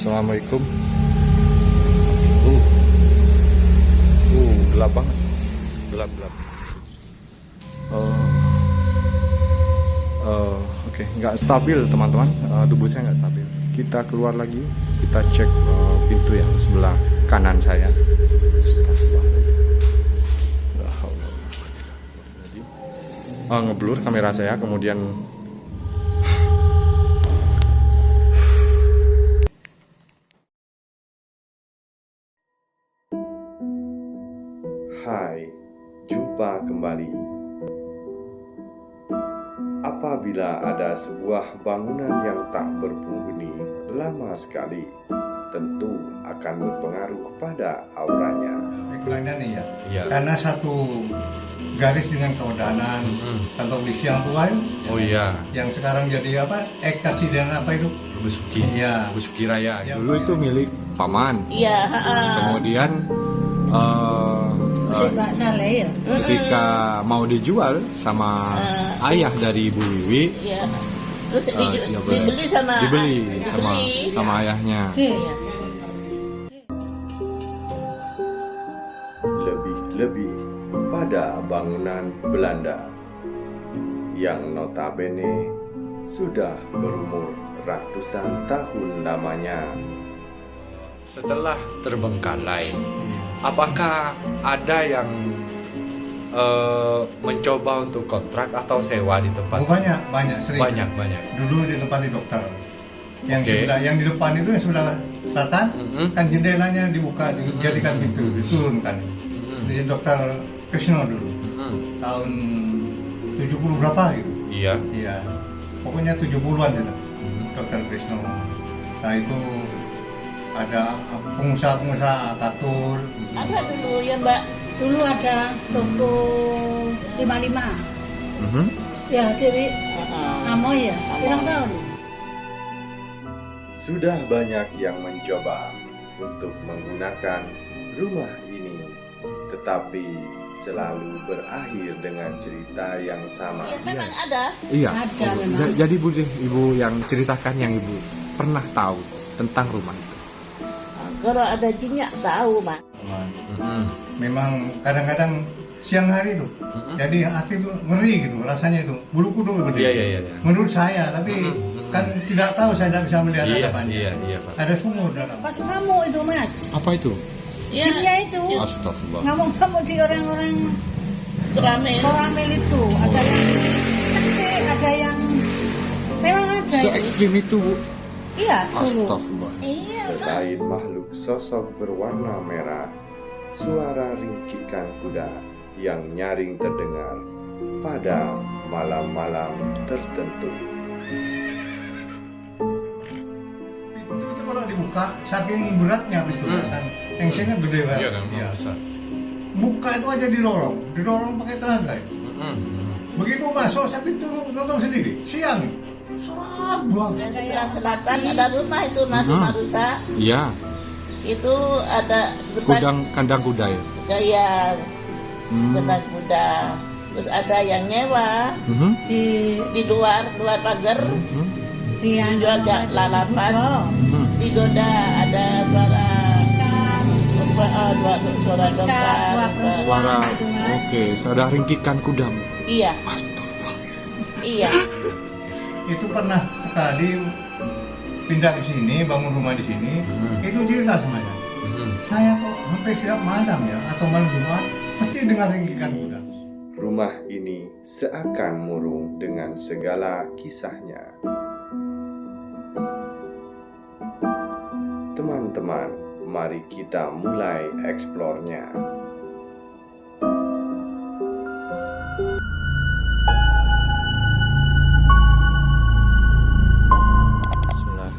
Assalamualaikum. Gelap banget. Gelap. Oke, nggak stabil teman-teman. Tubuh saya nggak stabil. Kita keluar lagi. Kita cek pintu yang sebelah kanan saya. Ngeblur kamera saya, kemudian Hai, jumpa kembali. Apabila ada sebuah bangunan yang tak berpenghuni lama sekali, tentu akan berpengaruh pada auranya. Regulannya nih ya, Iya. karena satu garis dengan keodanan kantor polisi yang tua itu, oh iya, yang sekarang jadi apa? Ekasiden apa itu? Besuki. Iya. Besuki Raya. Ya, Dulu itu milik paman. Iya, Kemudian Mbak Saleh ya. ketika mau dijual sama ayah dari Ibu Wiwi, Iya. Terus ya dibeli sama sama ayahnya. Iya. Lebih-lebih pada bangunan Belanda yang notabene sudah berumur ratusan tahun lamanya. Setelah terbengkalai, apakah ada yang mencoba untuk kontrak atau sewa di tempat? Oh, banyak sering. Banyak. Dulu di tempat di dokter. Yang Oke. yang di depan itu yang sudah selatan, kan jendelanya dibuka, dijadikan pintu, diturunkan. Di dokter Krisno dulu, tahun 70 berapa gitu. Iya. Iya, pokoknya 70-an sudah. Dokter Krisno. Nah itu ada pengusaha katul. Ada dulu ya Mbak. Dulu ada toko 55 ya dari Amoy ya, kurang tahu. Sudah banyak yang mencoba untuk menggunakan rumah ini, tetapi selalu berakhir dengan cerita yang sama. Iya, memang ada. Iya. Ada memang. Jadi ibu yang ceritakan yang ibu pernah tahu tentang rumah itu. Kalau ada jinnya tahu, Mas. Memang kadang-kadang siang hari itu, jadi hati itu ngeri gitu rasanya itu, bulu kuduk gede. Iya. Menurut saya, tapi kan tidak tahu, saya tidak bisa melihat hadapannya. Iya, Pak. Ada sumur dalam. Pas kamu itu Mas, Apa itu? Iya. jinnya itu Astagfirullah. ngamuk-ngamuk di orang-orang Keramel. itu, ada yang cantik, ada yang memang ada. Se itu. ekstrim itu, Bu. Iya dulu. Astagfirullah. Iya. Selain makhluk sosok berwarna merah, suara ringkikan kuda yang nyaring terdengar pada malam-malam tertentu. Pintu itu kalau dibuka, saking beratnya pintu kan, tensinya gede banget. Iya kan, Iya. besar. Buka itu aja didorong pakai tenaga. Begitu masuk, saya pintu nonton sendiri. Siang, serap banget. Dan sebelah selatan ada rumah itu nasi marusa. Iya, Itu ada depan kandang kuda ya. gaya kandang kuda. Terus ada yang nyewa di luar pagar. Dijual lalapan. Digoda ada suara suara dongkrak. Suara, oke, suara ringkikan kuda. Iya, Astagfirullah. iya. Itu pernah sekali pindah ke sini, bangun rumah di sini, itu cerita semuanya. Saya kok sampai siap malam ya, atau malam Jumat, mesti dengar ringkikan kuda. Rumah ini seakan murung dengan segala kisahnya. Teman-teman, mari kita mulai eksplornya.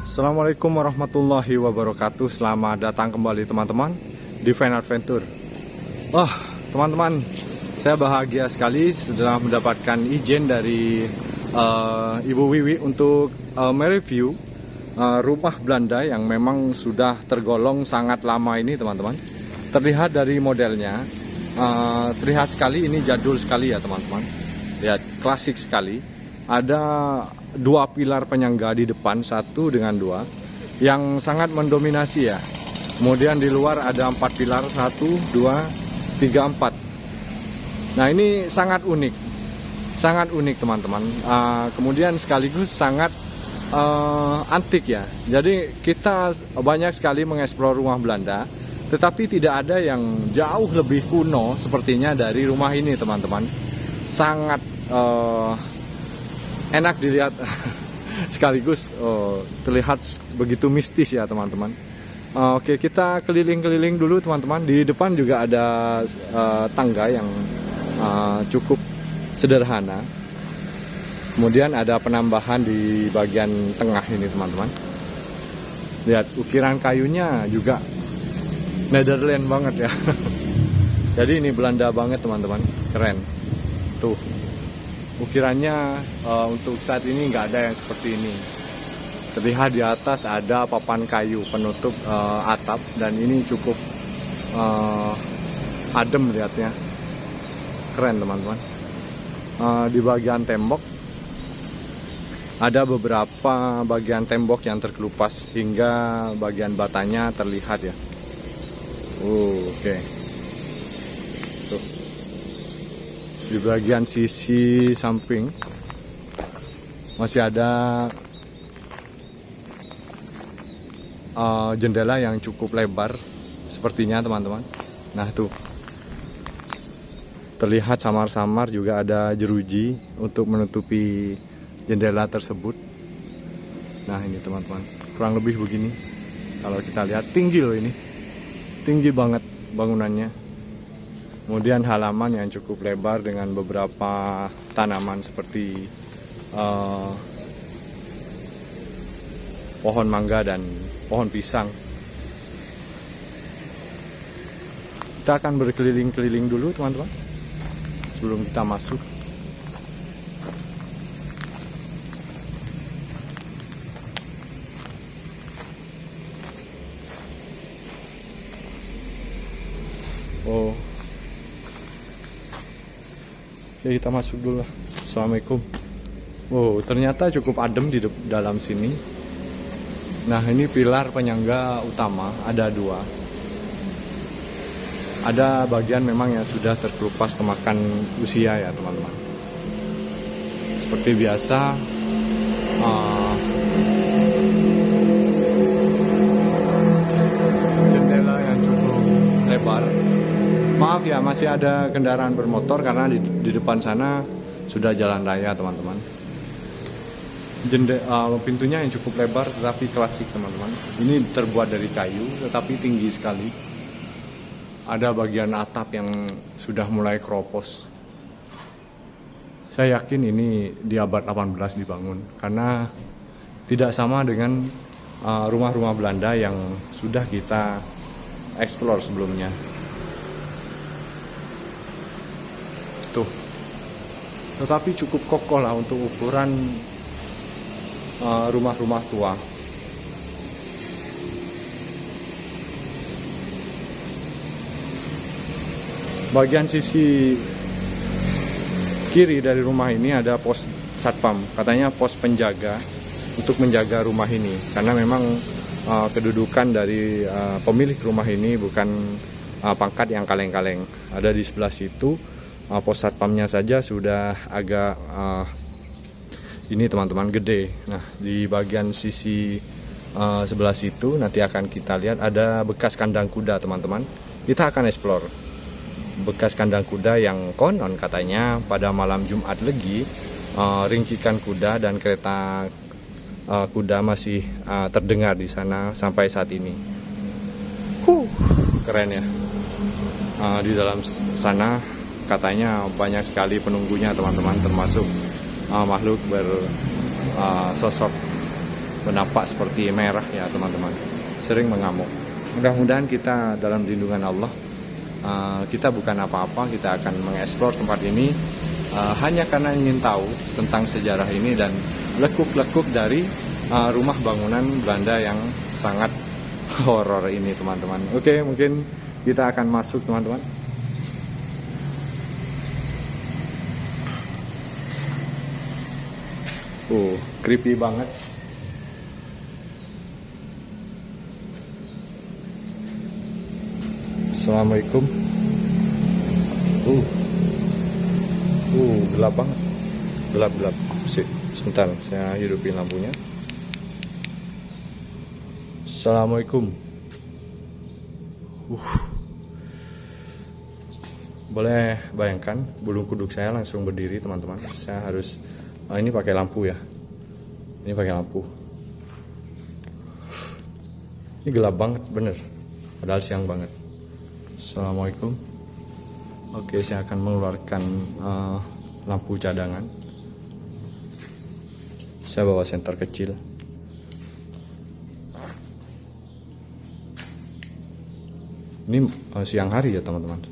Assalamualaikum warahmatullahi wabarakatuh. Selamat datang kembali teman-teman di Fine Adventure. Teman-teman, saya bahagia sekali setelah mendapatkan izin dari Ibu Wiwi untuk mereview rumah Belanda yang memang sudah tergolong sangat lama ini teman-teman. Terlihat dari modelnya, terlihat sekali ini jadul sekali ya teman-teman. Lihat, klasik sekali. Ada dua pilar penyangga di depan, satu dengan dua. yang sangat mendominasi ya. Kemudian di luar ada 4 pilar, 1, 2, 3, 4. Nah ini sangat unik teman-teman. Kemudian sekaligus sangat antik ya. Jadi kita banyak sekali mengeksplor rumah Belanda, tetapi tidak ada yang jauh lebih kuno sepertinya dari rumah ini teman-teman. Sangat enak dilihat sekaligus terlihat begitu mistis ya teman-teman. Oke, kita keliling-keliling dulu teman-teman. Di depan juga ada tangga yang cukup sederhana. Kemudian ada penambahan di bagian tengah ini teman-teman. Lihat ukiran kayunya juga Netherlands banget ya. Jadi ini Belanda banget teman-teman, keren. Tuh ukirannya untuk saat ini nggak ada yang seperti ini. Terlihat di atas ada papan kayu penutup atap dan ini cukup adem lihatnya. Keren teman-teman. Di bagian tembok ada beberapa bagian tembok yang terkelupas hingga bagian batanya terlihat ya. Oke. Tuh. Di bagian sisi samping masih ada jendela yang cukup lebar sepertinya teman-teman. Nah tuh terlihat samar-samar juga ada jeruji untuk menutupi jendela tersebut. Nah ini teman-teman, kurang lebih begini. Kalau kita lihat tinggi loh ini, tinggi banget bangunannya. Kemudian halaman yang cukup lebar dengan beberapa tanaman seperti pohon mangga dan pohon pisang. Kita akan berkeliling-keliling dulu teman-teman sebelum kita masuk. Oke, kita masuk dulu lah. Assalamualaikum. Ternyata cukup adem di dalam sini. Nah ini pilar penyangga utama ada 2. Ada bagian memang yang sudah terkelupas kemakan usia ya teman-teman. Seperti biasa jendela yang cukup lebar. Maaf ya, masih ada kendaraan bermotor karena di depan sana sudah jalan raya teman-teman. Pintunya yang cukup lebar tetapi klasik teman-teman. Ini terbuat dari kayu tetapi tinggi sekali. Ada bagian atap yang sudah mulai keropos. Saya yakin ini di abad 18 dibangun karena tidak sama dengan rumah-rumah Belanda yang sudah kita eksplor sebelumnya. Tuh. Tetapi cukup kokoh lah untuk ukuran rumah-rumah tua. Bagian sisi kiri dari rumah ini ada pos satpam, katanya pos penjaga untuk menjaga rumah ini. Karena memang kedudukan dari pemilik rumah ini bukan pangkat yang kaleng-kaleng. Ada di sebelah situ. Pos satpamnya saja sudah agak ini teman-teman gede. Nah di bagian sisi sebelah situ nanti akan kita lihat ada bekas kandang kuda teman-teman. Kita akan explore bekas kandang kuda yang konon katanya pada malam Jumat Legi ringkikan kuda dan kereta kuda masih terdengar di sana sampai saat ini. Keren ya. Di dalam sana katanya banyak sekali penunggunya teman-teman, termasuk makhluk bersosok bernapak seperti merah ya teman-teman, sering mengamuk. Mudah-mudahan kita dalam lindungan Allah. Kita bukan apa-apa, kita akan mengeksplor tempat ini hanya karena ingin tahu tentang sejarah ini dan lekuk-lekuk dari rumah bangunan Belanda yang sangat horor ini teman-teman. Oke, mungkin kita akan masuk teman-teman. Creepy banget. Assalamualaikum. Gelap banget. Gelap. Sebentar, saya hidupin lampunya. Assalamualaikum. Boleh bayangkan bulu kuduk saya langsung berdiri, teman-teman. Saya harus ini pakai lampu ya. Ini pakai lampu. Ini gelap banget, bener. Padahal siang banget. Assalamualaikum. Oke, saya akan mengeluarkan lampu cadangan. Saya bawa senter kecil. Ini siang hari ya, teman-teman.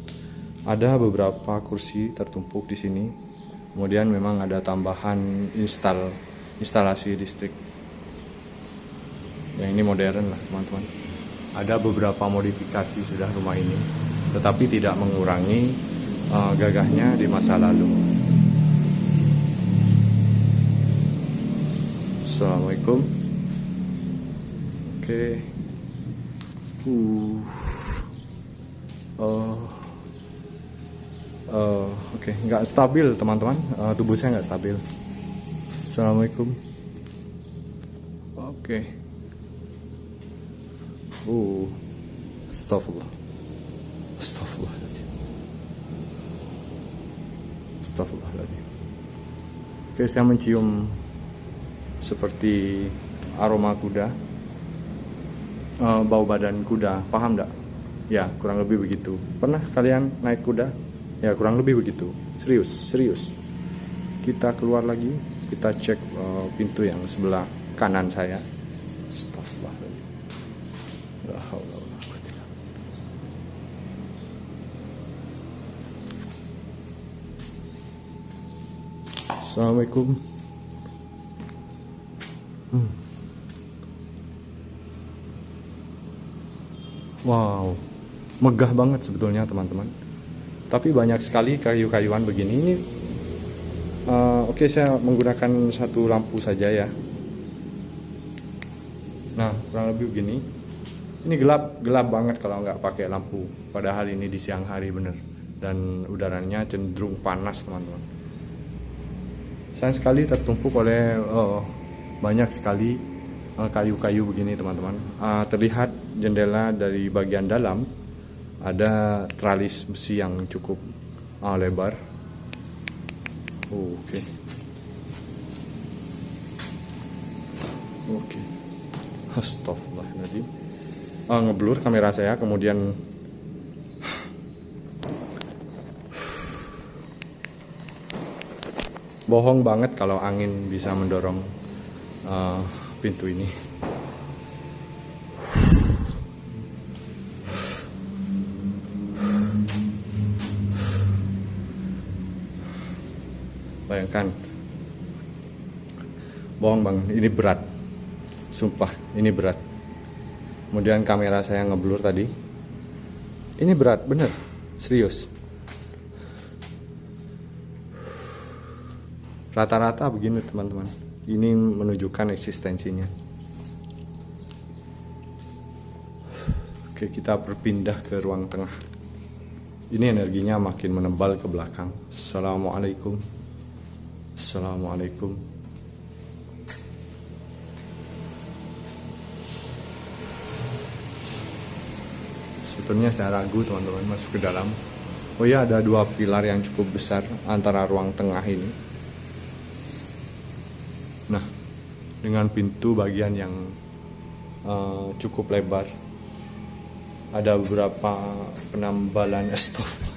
Ada beberapa kursi tertumpuk di sini. Kemudian memang ada tambahan instalasi listrik. Yang ini modern lah, teman-teman. Ada beberapa modifikasi sudah rumah ini, tetapi tidak mengurangi gagahnya di masa lalu. Assalamualaikum. Oke. Oke, nggak stabil, teman-teman. Tubuh saya nggak stabil. Assalamualaikum. Oke. Astagfirullahaladzim. Oke, saya mencium seperti aroma kuda, bau badan kuda, paham nggak? Ya, kurang lebih begitu. Pernah kalian naik kuda? Ya, kurang lebih begitu. Serius. Kita keluar lagi, kita cek pintu yang sebelah kanan saya. Astagfirullahaladzim. La haula wala quwwata illa billah. Assalamualaikum. Wow, megah banget sebetulnya, teman-teman. Tapi banyak sekali kayu-kayuan begini. Ini oke, saya menggunakan satu lampu saja ya. Nah, kurang lebih begini. Ini gelap banget kalau nggak pakai lampu. Padahal ini di siang hari bener. Dan udaranya cenderung panas, teman-teman. Sayang sekali tertumpuk oleh banyak sekali kayu-kayu begini, teman-teman. Terlihat jendela dari bagian dalam ada tralis besi yang cukup lebar. Oke. Astagfirullahaladzim. Ngeblur kamera saya, kemudian bohong banget kalau angin bisa mendorong pintu ini. Bayangkan, bohong bang, ini berat, sumpah, ini berat. Kemudian kamera saya ngeblur tadi, ini berat, bener, serius. Rata-rata begini, teman-teman. Ini menunjukkan eksistensinya. Oke, kita berpindah ke ruang tengah. Ini energinya makin menebal ke belakang. Assalamualaikum. Sebetulnya saya ragu, teman-teman, masuk ke dalam. Oh ya, ada dua pilar yang cukup besar antara ruang tengah ini. Nah, dengan pintu bagian yang cukup lebar, ada beberapa penambalan stove.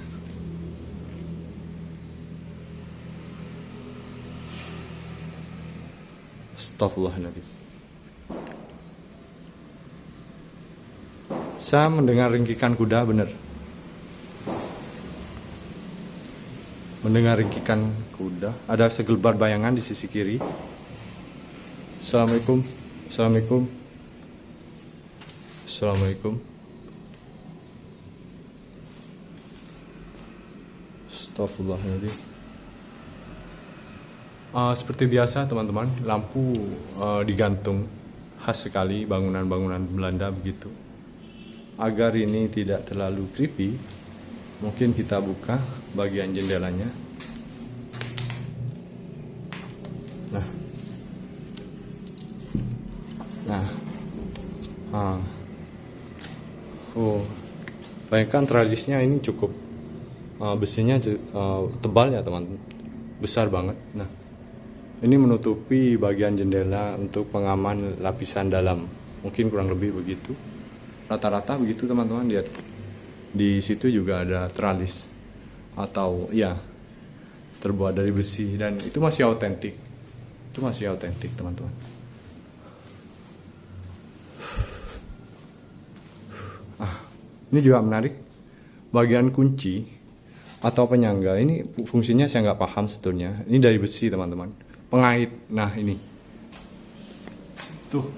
Astagfirullahaladzim. Saya mendengar ringkikan kuda, bener. Mendengar ringkikan kuda. Ada segelebar bayangan di sisi kiri. Assalamualaikum. Astagfirullahaladzim. Seperti biasa, teman-teman, lampu digantung. Khas sekali bangunan-bangunan Belanda begitu. agar ini tidak terlalu creepy, mungkin kita buka bagian jendelanya. Bayangkan tralisnya ini cukup besinya tebal ya teman, besar banget. Nah, ini menutupi bagian jendela untuk pengaman lapisan dalam, mungkin kurang lebih begitu, rata-rata begitu teman-teman. Lihat di situ juga ada tralis atau ya terbuat dari besi, dan itu masih autentik, teman-teman. Ini juga menarik, bagian kunci atau penyangga ini fungsinya saya nggak paham sebetulnya. Ini dari besi teman-teman, pengait. Nah ini tuh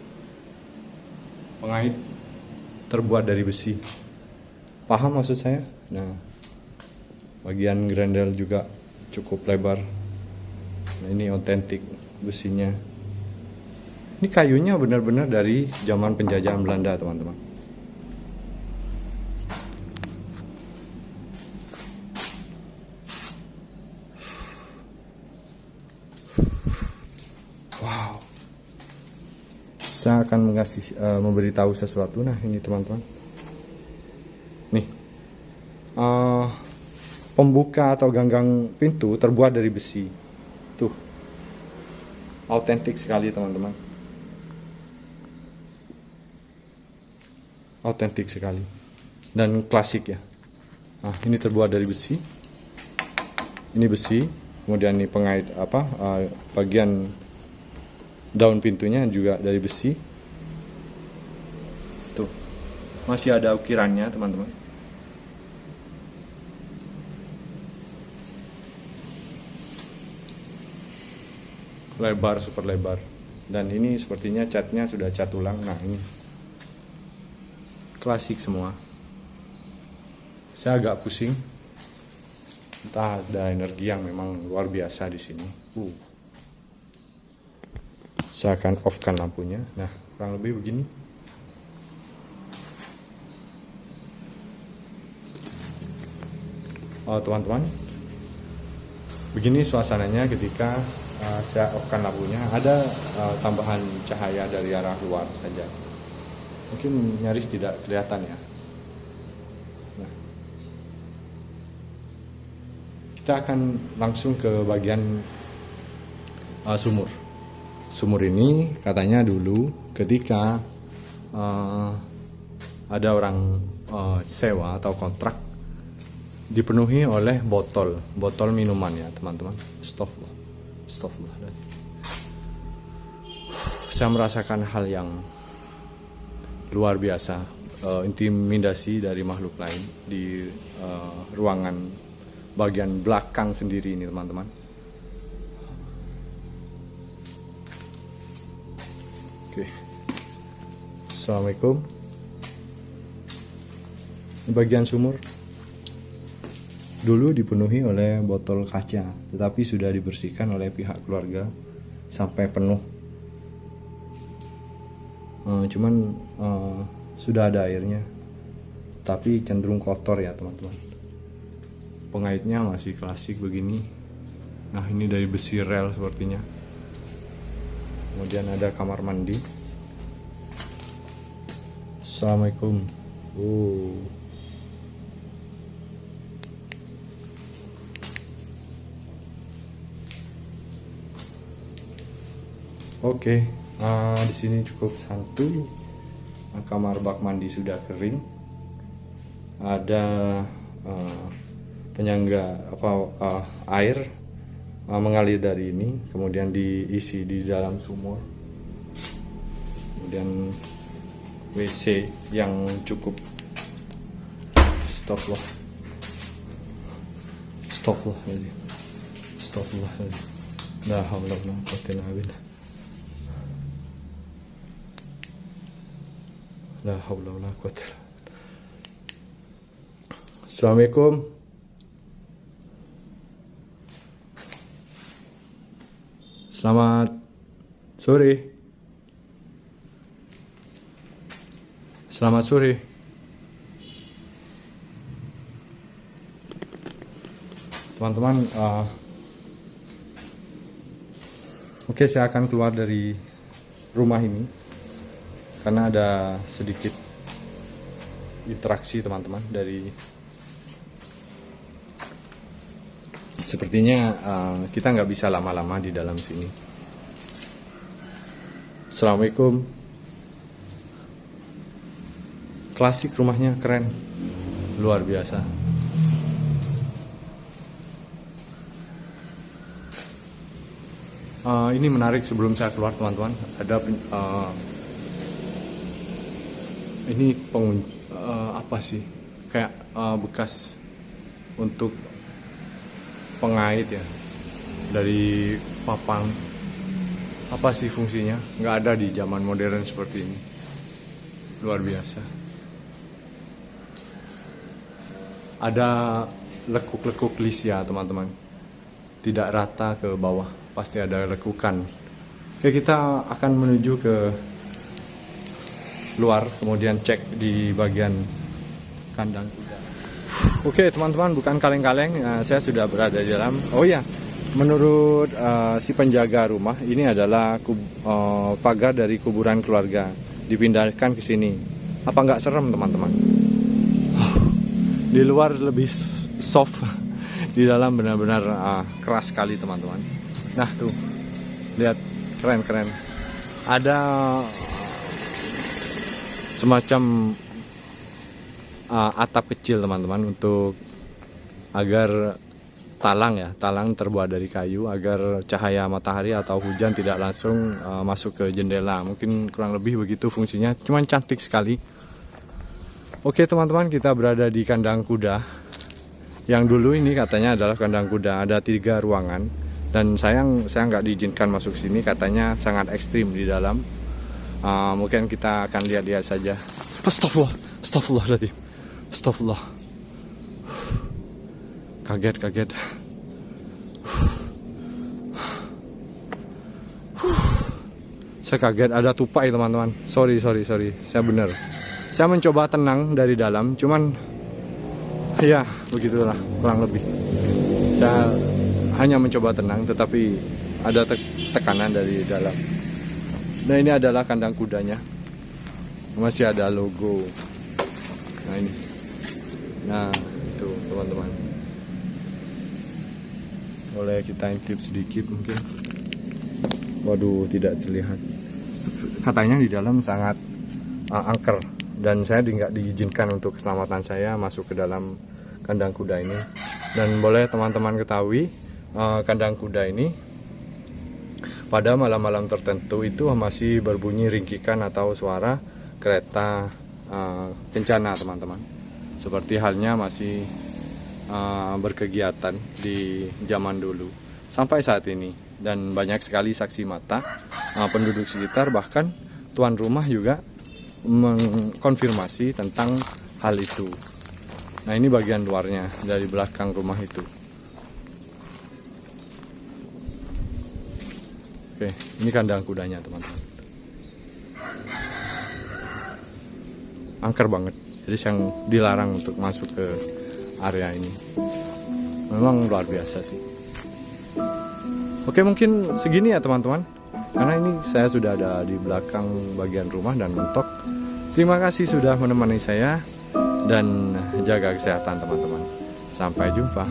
pengait terbuat dari besi, paham maksud saya? Nah, bagian grendel juga cukup lebar. Nah, ini otentik besinya. Ini kayunya benar-benar dari zaman penjajahan Belanda teman-teman. Wow, saya akan memberitahu sesuatu. Nah ini teman-teman, nih pembuka atau ganggang pintu terbuat dari besi. Tuh, autentik sekali teman-teman, autentik sekali dan klasik ya. Nah ini terbuat dari besi, ini besi, kemudian ini pengait bagian daun pintunya juga dari besi. Tuh, masih ada ukirannya teman-teman. Lebar, super lebar. Dan ini sepertinya catnya sudah cat ulang. Nah ini klasik semua. Saya agak pusing, entah ada energi yang memang luar biasa di sini. Saya akan off-kan lampunya. Nah, kurang lebih begini. Teman-teman, begini suasananya ketika saya off-kan lampunya. Ada tambahan cahaya dari arah luar saja. Mungkin nyaris tidak kelihatan ya. Nah, kita akan langsung ke bagian sumur. Sumur ini katanya dulu ketika ada orang sewa atau kontrak, dipenuhi oleh botol minuman ya teman-teman. Stop. Saya merasakan hal yang luar biasa, intimidasi dari makhluk lain di ruangan bagian belakang sendiri ini teman-teman. Oke. Assalamualaikum. Ini bagian sumur. Dulu dipenuhi oleh botol kaca, tetapi sudah dibersihkan oleh pihak keluarga sampai penuh. Cuman sudah ada airnya, tapi cenderung kotor ya teman-teman. Pengaitnya masih klasik begini. Nah ini dari besi rel sepertinya. Kemudian ada kamar mandi. Assalamualaikum. Oke, di sini cukup santuy. Kamar bak mandi sudah kering. Ada penyangga air mengalir dari ini, kemudian diisi di dalam sumur. Kemudian WC yang cukup. Astagfirullah. La haula wala quwwata illa billah. La haula wala quwwata illa billah. Assalamualaikum. Selamat sore. Selamat sore. teman-teman. Oke, saya akan keluar dari rumah ini karena ada sedikit interaksi teman-teman dari sepertinya kita nggak bisa lama-lama di dalam sini. Assalamualaikum. Klasik rumahnya, keren, luar biasa. Ini menarik. Sebelum saya keluar teman-teman, ada ini apa sih, kayak bekas untuk pengait ya, dari papan. Apa sih fungsinya? Nggak ada di zaman modern seperti ini. Luar biasa. Ada lekuk-lekuk list ya teman-teman, tidak rata ke bawah, pasti ada lekukan. Oke, kita akan menuju ke luar, kemudian cek di bagian kandang kuda. Oke teman-teman, bukan kaleng-kaleng, saya sudah berada di dalam. Oh ya, menurut si penjaga rumah, ini adalah pagar dari kuburan keluarga, dipindahkan ke sini. Apa nggak serem teman-teman? Di luar lebih soft, di dalam benar-benar keras sekali teman-teman. Nah tuh, lihat, keren-keren. Ada semacam atap kecil teman-teman, untuk agar talang terbuat dari kayu, agar cahaya matahari atau hujan tidak langsung masuk ke jendela. Mungkin kurang lebih begitu fungsinya, cuman cantik sekali. Oke teman-teman, kita berada di kandang kuda. Yang dulu ini katanya adalah kandang kuda, ada 3 ruangan. Dan saya nggak diizinkan masuk sini, katanya sangat ekstrim di dalam. Mungkin kita akan lihat-lihat saja. Astagfirullahaladzim. Astagfirullah. Kaget. Saya kaget, ada tupai teman-teman. Sorry. Saya benar. Saya mencoba tenang dari dalam, cuman ya begitulah kurang lebih. Saya hanya mencoba tenang, tetapi ada tekanan dari dalam. Nah ini adalah kandang kudanya, masih ada logo. Nah ini, nah itu teman-teman, boleh kita intip sedikit mungkin. Waduh, tidak terlihat. Katanya di dalam sangat angker, dan saya nggak diizinkan untuk keselamatan saya masuk ke dalam kandang kuda ini. Dan boleh teman-teman ketahui, kandang kuda ini pada malam-malam tertentu itu masih berbunyi ringkikan atau suara kereta kencana teman-teman, seperti halnya masih berkegiatan di zaman dulu sampai saat ini. Dan banyak sekali saksi mata, penduduk sekitar, bahkan tuan rumah juga mengkonfirmasi tentang hal itu. Nah ini bagian luarnya dari belakang rumah itu. Oke, ini kandang kudanya teman-teman. Angker banget, jadi yang dilarang untuk masuk ke area ini. Memang luar biasa sih. Oke, mungkin segini ya teman-teman, karena ini saya sudah ada di belakang bagian rumah dan mentok. Terima kasih sudah menemani saya, dan jaga kesehatan teman-teman. Sampai jumpa.